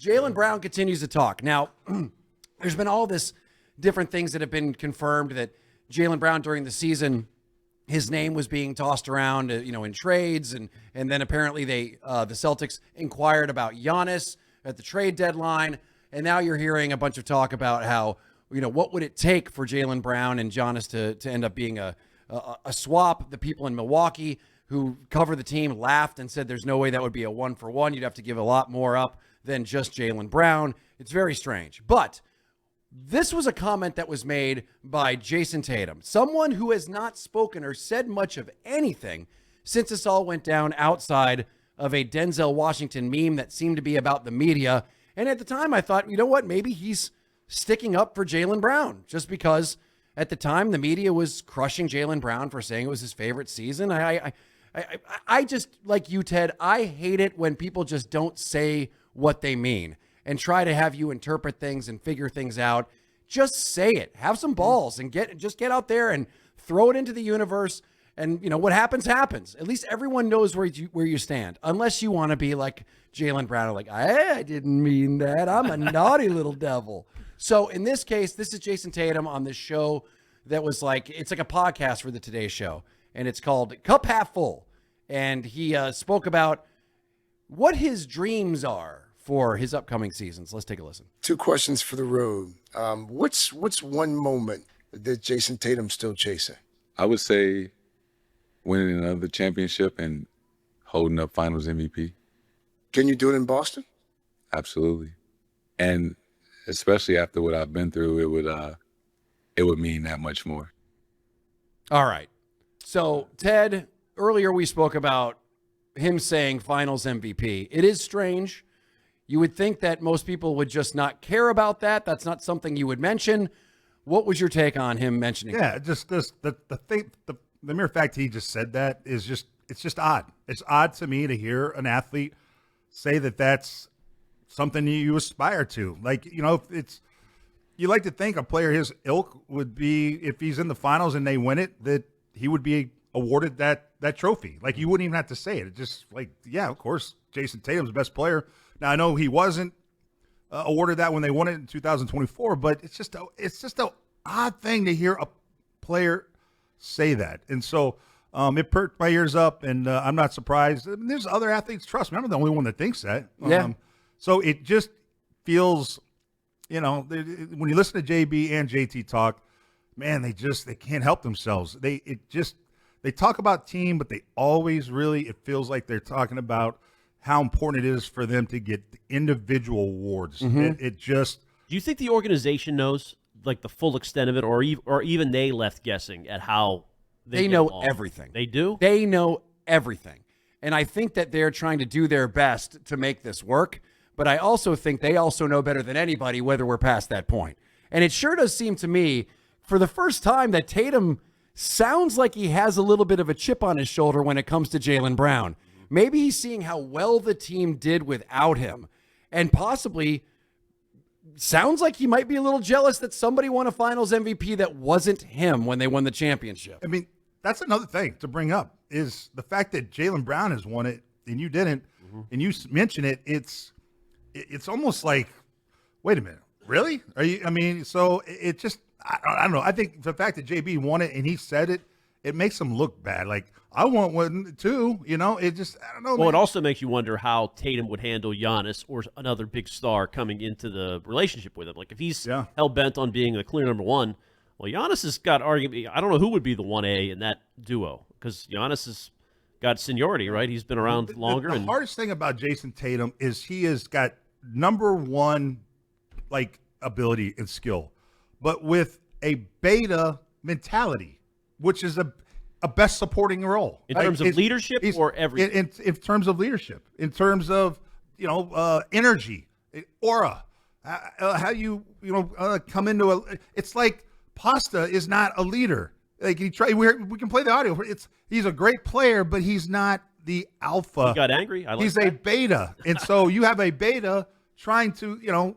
Jaylen Brown continues to talk. Now, there's been all this different things that have been confirmed that Jaylen Brown during the season, his name was being tossed around, in trades. And then apparently the Celtics inquired about Giannis at the trade deadline. And now you're hearing a bunch of talk about how, what would it take for Jaylen Brown and Giannis to end up being a swap. The people in Milwaukee who cover the team laughed and said there's no way that would be a 1-for-1. You'd have to give a lot more up than just Jaylen Brown. It's very strange. But this was a comment that was made by Jayson Tatum, someone who has not spoken or said much of anything since this all went down outside of a Denzel Washington meme that seemed to be about the media. And at the time, I thought, you know what? Maybe he's sticking up for Jaylen Brown just because at the time the media was crushing Jaylen Brown for saying it was his favorite season. I just, like you, Ted, I hate it when people just don't say what they mean and try to have you interpret things and figure things out. Just say it. Have some balls and get out there and throw it into the universe. And, what happens, happens. At least everyone knows where you stand, unless you want to be like Jaylen Brown, like, I didn't mean that. I'm a naughty little devil. So in this case, this is Jayson Tatum on this show that was it's like a podcast for the Today Show. And it's called Cup Half Full. And he spoke about what his dreams are for his upcoming seasons. Let's take a listen. 2 questions for the road. What's one moment that Jayson Tatum's still chasing? I would say winning another championship and holding up Finals MVP. Can you do it in Boston? Absolutely. And especially after what I've been through, it would mean that much more. All right. So, Ted, earlier we spoke about him saying Finals MVP. It is strange. You would think that most people would just not care about that. That's not something you would mention. What was your take on him mentioning Yeah, that? just this the mere fact he just said that is just odd. It's odd to me to hear an athlete say that that's something you aspire to. You like to think a player his ilk would be, if he's in the finals and they win it, that he would be awarded that trophy. Like, you wouldn't even have to say it. It's just yeah, of course, Jayson Tatum's the best player. Now, I know he wasn't awarded that when they won it in 2024, but it's just an odd thing to hear a player say that. And so it perked my ears up, and I'm not surprised. I mean, there's other athletes, trust me, I'm not the only one that thinks that. Yeah. So it just feels, when you listen to JB and JT talk, man, they can't help themselves. They talk about team, but they always it feels like they're talking about how important it is for them to get individual awards. Mm-hmm. It just. Do you think the organization knows the full extent of it, or even they left guessing at how they know everything? They do? They know everything. And I think that they're trying to do their best to make this work. But I also think they also know better than anybody whether we're past that point. And it sure does seem to me, for the first time, that Tatum sounds like he has a little bit of a chip on his shoulder when it comes to Jaylen Brown. Maybe he's seeing how well the team did without him, and possibly sounds like he might be a little jealous that somebody won a Finals MVP that wasn't him when they won the championship. I mean, that's another thing to bring up, is the fact that Jaylen Brown has won it and you didn't, and you mention it. It's almost like, wait a minute, really? Are you? I mean, so it just, I don't know. I think the fact that JB won it and he said it, it makes him look bad. Like, I want one too. It just, I don't know. Well, it also makes you wonder how Tatum would handle Giannis or another big star coming into the relationship with him. Like, if he's hell bent on being the clear number one, well, Giannis has got arguably, I don't know who would be the 1A in that duo, because Giannis has got seniority, right? He's been around longer. The hardest thing about Jayson Tatum is he has got number one ability and skill, but with a beta mentality, which is a best supporting role in terms of leadership, or everything. In terms of leadership, in terms of energy, aura, how you come into it's like Pasta is not a leader. Like, we can play the audio. He's a great player, but he's not the alpha. He got angry. He's a beta, and so you have a beta trying to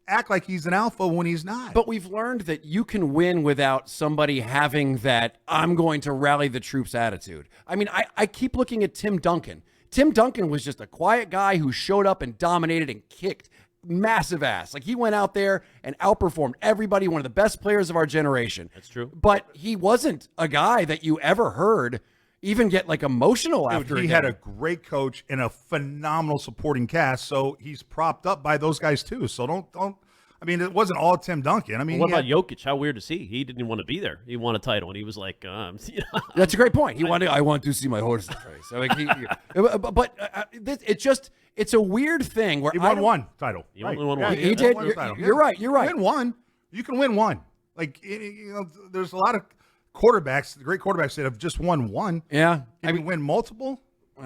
act like he's an alpha when he's not. But we've learned that you can win without somebody having that I'm going to rally the troops attitude. I mean, I keep looking at Tim Duncan. Tim Duncan was just a quiet guy who showed up and dominated and kicked massive ass. Like, he went out there and outperformed everybody, one of the best players of our generation. That's true. But he wasn't a guy that you ever heard even get like emotional after he had a great coach and a phenomenal supporting cast, so he's propped up by those guys too. So don't. I mean, it wasn't all Tim Duncan. I mean, what about Jokic? How weird is he? He didn't want to be there. He won a title, and he was like, That's a great point. I want to see my horses race. So like it's a weird thing where he won one title. He only won one. He did. You're right. You're right. You win one. You can win one. Like, there's a lot of quarterbacks, great quarterbacks that have just won one. Yeah. I mean, win multiple,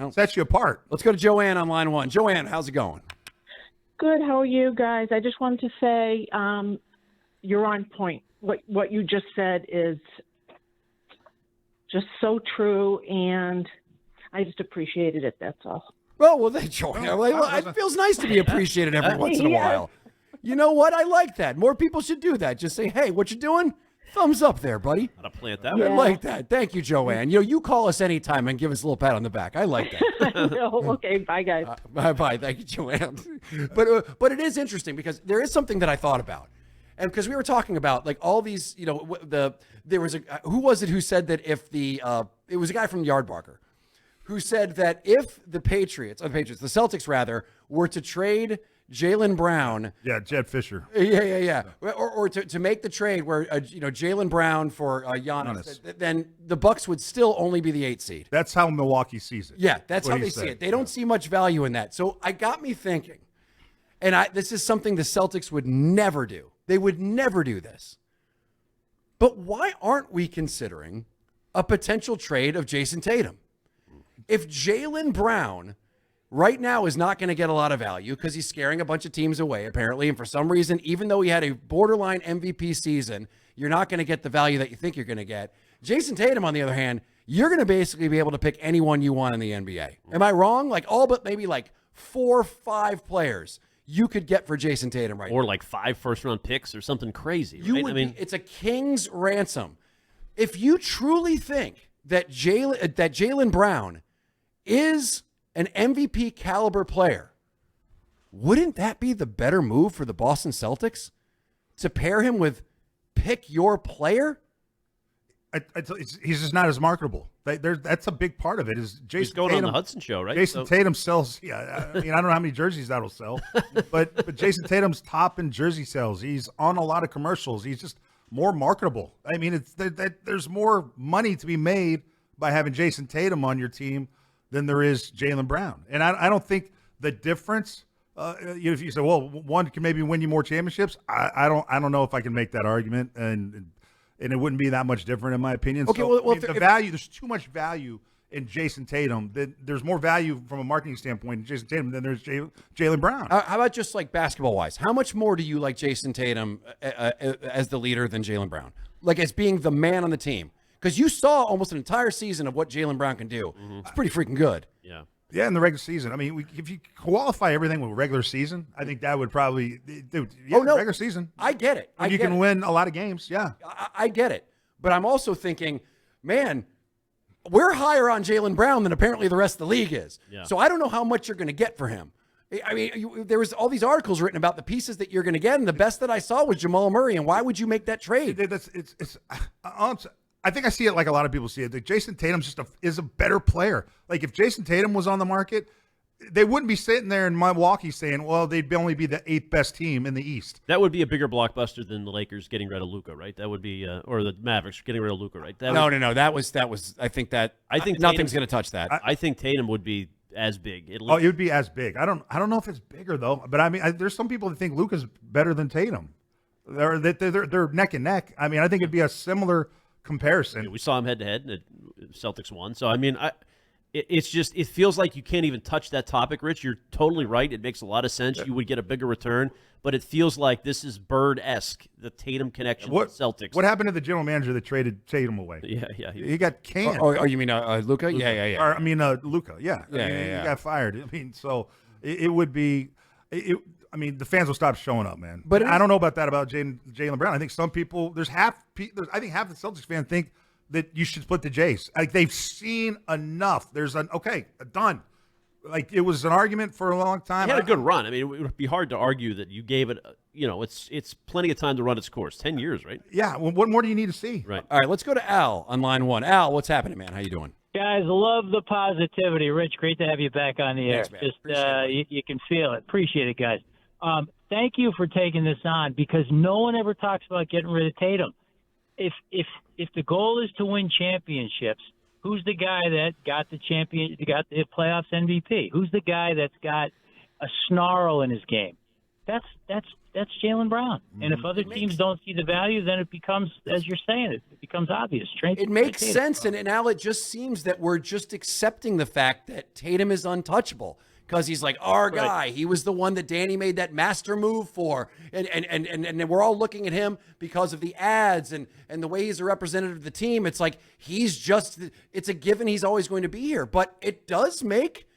sets you apart. Let's go to Joanne on line 1. Joanne, how's it going? Good. How are you guys? I just wanted to say you're on point. What you just said is just so true, and I just appreciated it. That's all. Well, Joanne, it feels nice to be appreciated every once in a while. You know what? I like that. More people should do that. Just say, hey, what you doing? Thumbs up there, buddy. Gotta plant that I one. like that. Thank you, Joanne. You call us anytime and give us a little pat on the back. I like that. Okay, bye, guys. Bye. Thank you, Joanne. But it is interesting because there is something that I thought about. And because we were talking about like all these, there was who was it who said that if it was a guy from Yardbarker who said that if the Celtics rather, were to trade Jaylen Brown. Yeah, Jed Fisher. Yeah. Or to make the trade where, Jaylen Brown for Giannis, then the Bucks would still only be the 8th seed. That's how Milwaukee sees it. Yeah, that's how they see it. They don't see much value in that. So I got me thinking, and this is something the Celtics would never do. They would never do this. But why aren't we considering a potential trade of Jayson Tatum? If Jaylen Brown right now is not going to get a lot of value because he's scaring a bunch of teams away, apparently. And for some reason, even though he had a borderline MVP season, you're not going to get the value that you think you're going to get. Jayson Tatum, on the other hand, you're going to basically be able to pick anyone you want in the NBA. Am I wrong? Like all but maybe like 4 or 5 players you could get for Jayson Tatum right now. Or like 5 first-round picks or something crazy, right? It's a king's ransom. If you truly think that Jaylen Brown is an MVP caliber player, wouldn't that be the better move for the Boston Celtics to pair him with pick your player? He's just not as marketable. That's a big part of it. Is Jayson He's going Tatum, on the Hudson show, right? Jayson Tatum sells. Yeah, I mean, I don't know how many jerseys that'll sell, but Jayson Tatum's top in jersey sales. He's on a lot of commercials. He's just more marketable. I mean, there's more money to be made by having Jayson Tatum on your team than there is Jaylen Brown. And I don't think the difference, if you say, well, one can maybe win you more championships, I don't know if I can make that argument, and it wouldn't be that much different in my opinion. Okay, so, there's too much value in Jayson Tatum. There's more value from a marketing standpoint in Jayson Tatum than there's Jaylen Brown. How about just like basketball-wise? How much more do you like Jayson Tatum as the leader than Jaylen Brown? Like as being the man on the team? Because you saw almost an entire season of what Jaylen Brown can do. Mm-hmm. It's pretty freaking good. Yeah. Yeah, in the regular season. I mean, if you qualify everything with regular season, I think that would probably regular season. I get it. You can win a lot of games, yeah. I get it. But I'm also thinking, man, we're higher on Jaylen Brown than apparently the rest of the league is. Yeah. So I don't know how much you're going to get for him. I mean, there was all these articles written about the pieces that you're going to get, and the best that I saw was Jamal Murray, and why would you make that trade? I think I see it like a lot of people see it. Like Jayson Tatum is a better player. Like if Jayson Tatum was on the market, they wouldn't be sitting there in Milwaukee saying, well, they'd only be the 8th best team in the East. That would be a bigger blockbuster than the Lakers getting rid of Luka, right? That would be, or the Mavericks getting rid of Luka, right? No. That was. I think nothing's going to touch that. I think Tatum would be as big. It would be as big. I don't know if it's bigger though. But I mean, there's some people that think Luka's better than Tatum. They're neck and neck. I mean, I think it'd be a similar comparison. Yeah, we saw him head to head, and the Celtics won. So I mean, it feels like you can't even touch that topic, Rich. You're totally right. It makes a lot of sense. You would get a bigger return, but it feels like this is Bird-esque, the Tatum connection with Celtics. What happened to the general manager that traded Tatum away? Yeah. He got canned. Oh, you mean Luka? Yeah. Or, I mean, Luka, yeah. He got fired. I mean, so it would be I mean, the fans will stop showing up, man. But I don't know about that about Jaylen Brown. I think some people, I think half the Celtics fans think that you should split the Jays. Like they've seen enough. Done. Like, it was an argument for a long time. He had a good run. I mean, it would be hard to argue that you gave it. It's plenty of time to run its course. 10 years, right? Yeah. Well, what more do you need to see? Right. All right, let's go to Al on line 1. Al, what's happening, man? How you doing? Guys, love the positivity. Rich, great to have you back on the air. Thanks, man. Just you can feel it. Appreciate it, guys. Thank you for taking this on because no one ever talks about getting rid of Tatum. If the goal is to win championships, who's the guy that got the playoffs MVP? Who's the guy that's got a snarl in his game? That's Jaylen Brown. And if other teams don't see the value, then it becomes, as you're saying, it becomes obvious. It makes sense, and now it just seems that we're just accepting the fact that Tatum is untouchable because he's like our guy. Right. He was the one that Danny made that master move for, and we're all looking at him because of the ads and the way he's a representative of the team. It's like it's a given he's always going to be here, but it does make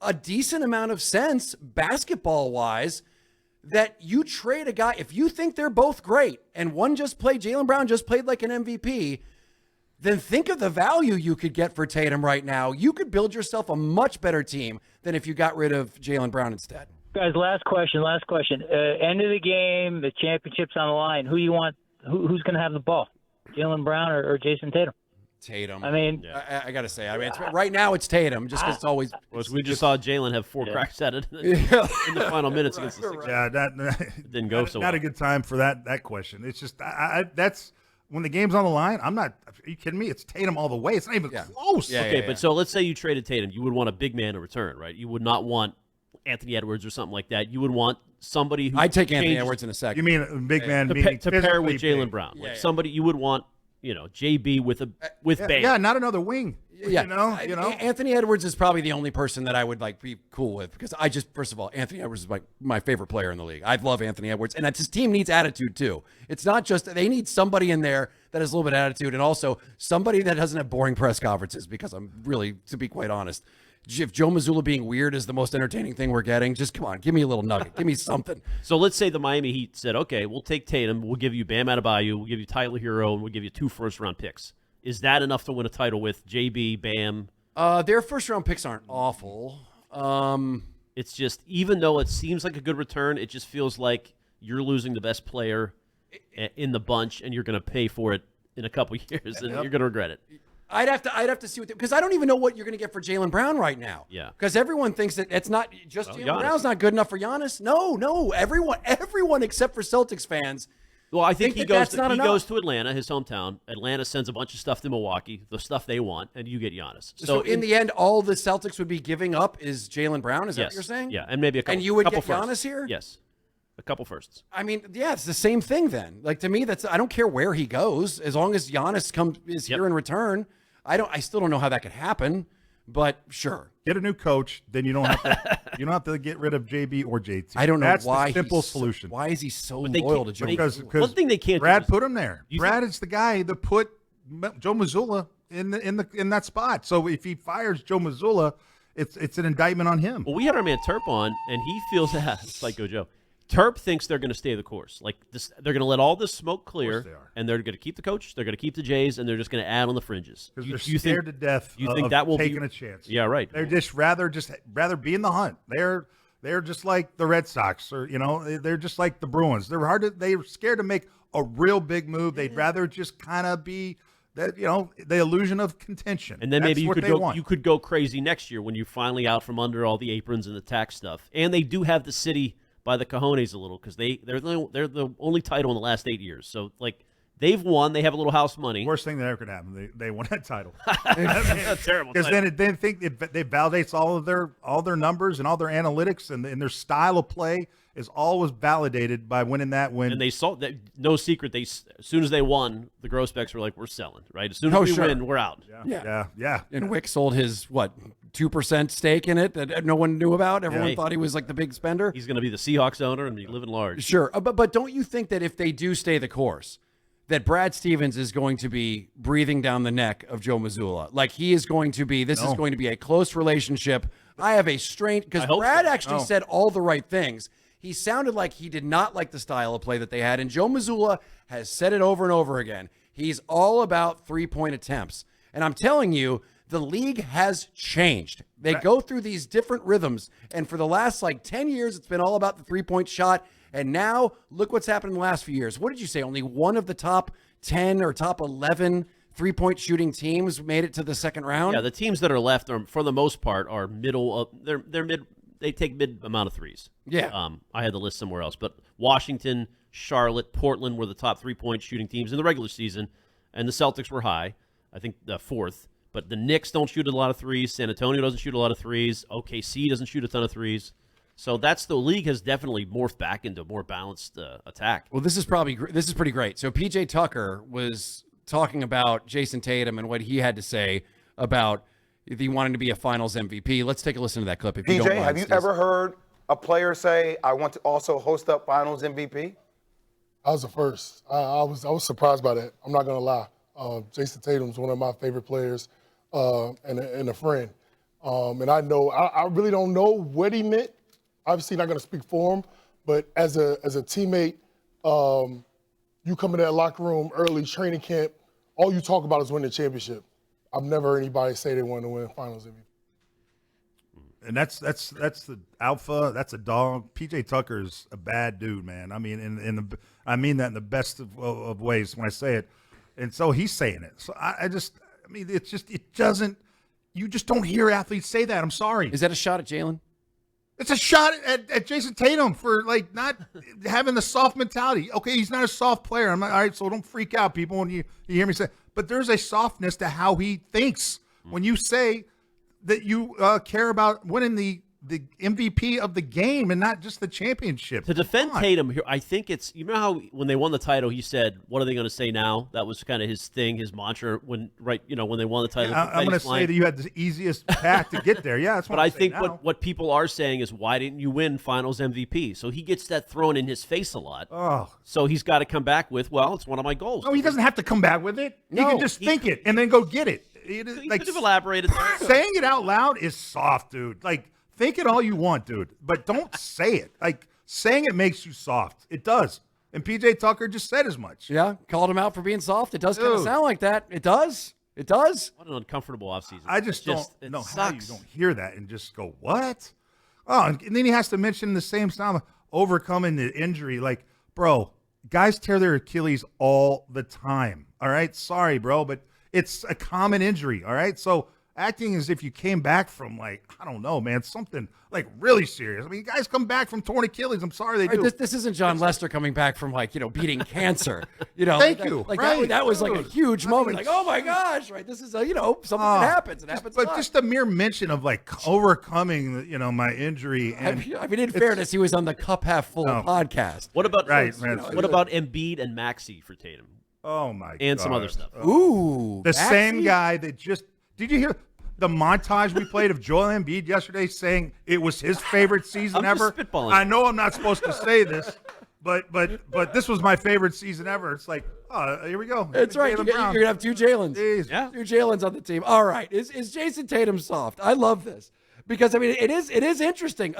a decent amount of sense basketball-wise that you trade a guy, if you think they're both great and Jaylen Brown just played like an MVP, then think of the value you could get for Tatum right now. You could build yourself a much better team than if you got rid of Jaylen Brown instead. Guys, last question. End of the game, the championship's on the line. Who you want? Who's going to have the ball? Jaylen Brown or Jayson Tatum? Tatum. I mean, I got to say, right now it's Tatum, just because it's always. Well, we just saw Jaylen have 4 cracks at it in the final minutes against the Sixers. Yeah, that Didn't go so well. Not a good time for that question. It's just that's when the game's on the line. I'm not. Are you kidding me? It's Tatum all the way. It's not even close. Yeah, Okay, but so let's say you traded Tatum. You would want a big man in return, right? You would not want Anthony Edwards or something like that. You would want somebody who I'd take Anthony changes- Edwards in a second. You mean a big man to, meaning to pair physically with Jaylen big. Brown. Like somebody you would want, JB with Yeah, Bam. yeah, not another wing. Yeah, You know. Anthony Edwards is probably the only person that I would be cool with because first of all, Anthony Edwards is my favorite player in the league. I love Anthony Edwards, and his team needs attitude too. It's not just they need somebody in there that has a little bit of attitude, and also somebody that doesn't have boring press conferences. Because I'm really, to be quite honest, if Joe Mazzulla being weird is the most entertaining thing we're getting, just come on, give me a little nugget, give me something. So let's say the Miami Heat said, okay, we'll take Tatum, we'll give you Bam Adebayo, we'll give you Tyler Hero, and we'll give you 2 first-round picks. Is that enough to win a title with JB, Bam? Their first-round picks aren't awful. It's just, even though it seems like a good return, it just feels like you're losing the best player in the bunch, and you're going to pay for it in a couple years, and you're going to regret it. I'd have to see what because I don't even know what you're going to get for Jaylen Brown right now. Yeah, because everyone thinks that it's not just Jaylen Brown's not good enough for Giannis. No, everyone except for Celtics fans. Well, I think he goes to Atlanta, his hometown. Atlanta sends a bunch of stuff to Milwaukee, the stuff they want, and you get Giannis. So in the end, all the Celtics would be giving up is Jaylen Brown. Is that what you're saying? Yeah, and maybe a couple. And you would get firsts. Giannis here? Yes, a couple firsts. I mean, yeah, it's the same thing then. Like to me, I don't care where he goes as long as Giannis is here in return. I still don't know how that could happen, but sure. Get a new coach, then you don't have to get rid of JB or JT. I don't know That's why the simple solution. Why is he so loyal to Joe? Because one thing they can't. Brad do put him there. Brad is the guy that put Joe Mazzulla in that spot. So if he fires Joe Mazzulla, it's an indictment on him. Well, we had our man Terp on, and he feels that Psycho Joe. Terp thinks they're going to stay the course. Like this, they're going to let all this smoke clear, and they're going to keep the coach. They're going to keep the Jays, and they're just going to add on the fringes. Because they're scared to death. You think that will taking be a chance? Yeah, right. They're just rather be in the hunt. They're just like the Red Sox, or they're just like the Bruins. They're scared to make a real big move. They'd rather just kind of be that the illusion of contention. And then That's maybe what you could go crazy next year when you're finally out from under all the aprons and the tax stuff. And they do have the city by the cojones a little because they're the only title in the last 8 years. So they've won. They have a little house money. Worst thing that ever could happen. They won that title. That's terrible. Because then they validates all their numbers and all their analytics and their style of play is always validated by winning that win. And they saw that, no secret. As soon as they won, the Grosbecks were like, "We're selling." Right? As soon as we win, we're out. Yeah. And Wick sold his 2% stake in it that no one knew about. Everyone thought he was like the big spender. He's going to be the Seahawks owner and be living large. Sure, but don't you think that if they do stay the course, that Brad Stevens is going to be breathing down the neck of Joe Mazzulla? Like he is going to be. This is going to be a close relationship. I have a strange because Brad actually said all the right things. He sounded like he did not like the style of play that they had, and Joe Mazzulla has said it over and over again. He's all about 3-point attempts, and I'm telling you the league has changed. They go through these different rhythms, and for the last 10 years, it's been all about the three-point shot. And now look what's happened in the last few years. What did you say? Only one of the top 10 or top 11 three-point shooting teams made it to the second round? Yeah, the teams that are left are, for the most part, are middle of they're mid. They take mid amount of threes. Yeah. I had the list somewhere else, but Washington, Charlotte, Portland were the top three-point shooting teams in the regular season, and the Celtics were high. I think the fourth. But the Knicks don't shoot a lot of threes. San Antonio doesn't shoot a lot of threes. OKC doesn't shoot a ton of threes. So the league has definitely morphed back into a more balanced attack. Well, this is pretty great. So PJ Tucker was talking about Jayson Tatum and what he had to say about if he wanted to be a Finals MVP. Let's take a listen to that clip. If you don't PJ, mind, have you Steve. ever heard a player say, "I want to also host up Finals MVP"? I was the first. I was surprised by that. I'm not gonna lie. Jayson Tatum's one of my favorite players and a friend. And I really don't know what he meant. Obviously, not gonna speak for him, but as a teammate, you come in that locker room early training camp. All you talk about is winning the championship. I've never heard anybody say they want to win Finals MVP. And that's the alpha. That's a dog. PJ Tucker's a bad dude, man. I mean, I mean that in the best of ways when I say it. And so he's saying it. So it doesn't. You just don't hear athletes say that. I'm sorry. Is that a shot at Jaylen? It's a shot at Jayson Tatum for not having the soft mentality. Okay, he's not a soft player. I'm like, all right, so don't freak out, people, when you hear me say. But there's a softness to how he thinks when you say that you care about winning the MVP of the game and not just the championship. To defend Tatum, I think it's, you know how when they won the title, he said, "What are they going to say now?" That was kind of his thing, his mantra when they won the title. I'm going to say that you had the easiest path to get there. Yeah, that's what but I'm I think now. what people are saying is, why didn't you win Finals MVP? So he gets that thrown in his face a lot. Oh. So he's got to come back with, well, it's one of my goals. No, he doesn't have to come back with it. No, he can just think it and then go get it. He could have elaborated there. Saying it out loud is soft, dude. Think it all you want, dude, but don't say it. Saying it makes you soft. It does. And PJ Tucker just said as much. Yeah, called him out for being soft. It does kind of sound like that. It does. It does. What an uncomfortable offseason. I just don't know how you don't hear that and just go, what? Oh, and then he has to mention the same time overcoming the injury. Bro, guys tear their Achilles all the time. All right? Sorry, bro, but it's a common injury. All right? So acting as if you came back from, I don't know, man, something really serious. I mean, guys come back from torn Achilles. I'm sorry they do. This isn't John Lester coming back from beating cancer. Thank you. That was a huge moment. Oh my gosh, right? This is something that happens. It happens. But just the mere mention of overcoming, my injury. And in fairness, he was on the Cup Half Full podcast. What about what about Embiid and Maxey for Tatum? Oh my god. And some other stuff. Ooh, the same guy that just. Did you hear the montage we played of Joel Embiid yesterday saying it was his favorite season ever? I know I'm not supposed to say this, but this was my favorite season ever. It's here we go. That's right. You're gonna have two Jaylens. Yeah. Two Jaylens on the team. All right. Is Jayson Tatum soft? I love this because it is interesting.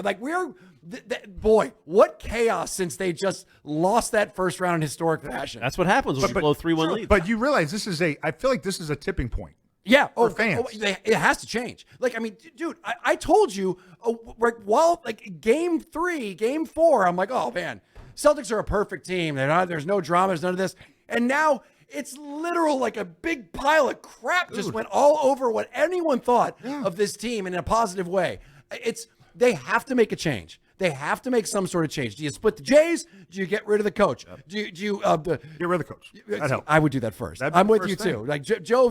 Boy, what chaos since they just lost that first round in historic fashion. That's what happens when you blow 3-1 lead. But you realize I feel like this is a tipping point. Yeah, fans. It has to change. Dude, I told you game 3, game 4, I'm like, oh man, Celtics are a perfect team. There's no drama, there's none of this. And now it's literal a big pile of crap just went all over what anyone thought of this team in a positive way. They have to make a change. They have to make some sort of change. Do you split the Jays? Do you get rid of the coach? Do you get rid of the coach? That helps. I would do that first. I'm with you too. Joe,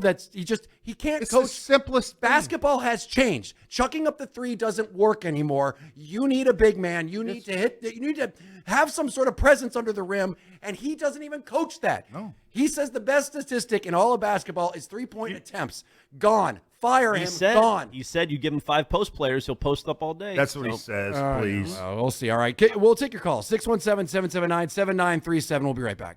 he can't it's coach. The simplest basketball has changed. Chucking up the 3 doesn't work anymore. You need a big man. You need to hit. You need to have some sort of presence under the rim, and he doesn't even coach that. No. He says the best statistic in all of basketball is 3-point attempts. Gone. Fire him. Gone. He said you give him 5 post players, he'll post up all day. That's what he says, please. We'll see. All right. We'll take your call. 617-779-7937. We'll be right back.